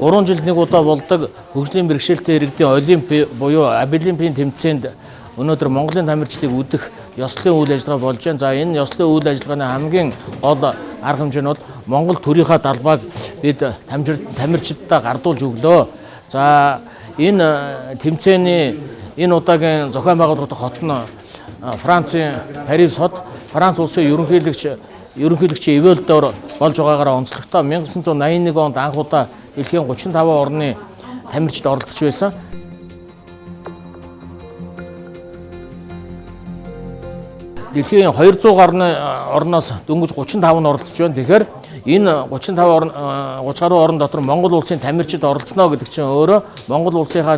3 жилд нэг удаа болдог хөгжлийн бэрхшээлтэй иргэдийн олимп буюу Абилимпийн тэмцээнд өнөөдөр Монголын тамирчдыг үдэх ёслолын үйл ажиллагаа болж байна. За энэ ёслолын үйл ажиллагааны хамгийн гол арга хэмжээ нь бол Монгол төрийнхөө далбааг бид тамирчидтай гардуулж өглөө. За энэ тэмцээний энэ удаагийн зохион байгуулагдах хот нь Францын Парис хот. Франц улсын ерөнхийлөгч Ивэлдор болж байгаагаараа онцлогтой 1981 онд анх удаа дэлхийн 35 орны тамирчид оролцож байсан. Дэлхийн 200 гаруй орноос дөнгөж 35 нь оролцож байна. Тэгэхээр энэ 30 гаруй орн дотор Монгол улсын тамирчид оролцсноо гэдэг чинь өөрөө Монгол улсынхаа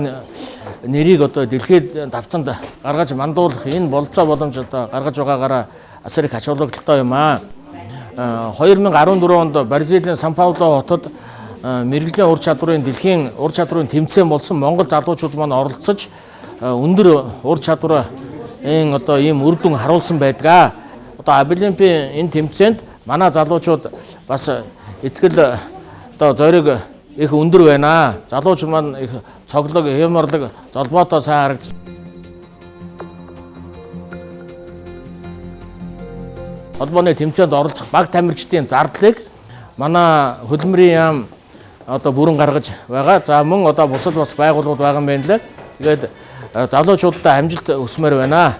нэрийг одоо дэлхийд давцанд гаргаж мандуулах энэ болцоо боломж одоо гаргаж байгаагаараа асар их ач холбогдолтой юм аа. 2014 онд Бразилийн Сан Пауло хотод мэрэгжлийн ур чадварын дэлхийн ур чадварын тэмцээн болсон Монгол залуучууд маань оролцож өндөр ур чадварын одоо ийм үр дүн харуулсан байдаг. Одоо Абилимпийн энэ тэмцээнд манай залуучууд бас итгэл одоо зориг их өндөр байна. Залуучууд маань их цоглог, хямрлаг, золбоотой сайн харагдаж. Холбооны тэмцээнд оролцох баг тамирчдын зардлыг манай хөдөлмөрийн яам одоо бүрэн гаргаж байгаа. За мөн одоо бусад бас байгууллагууд байгаа юм байна лээ. Тэгээд залуучуудад амжилт өсмөр байна.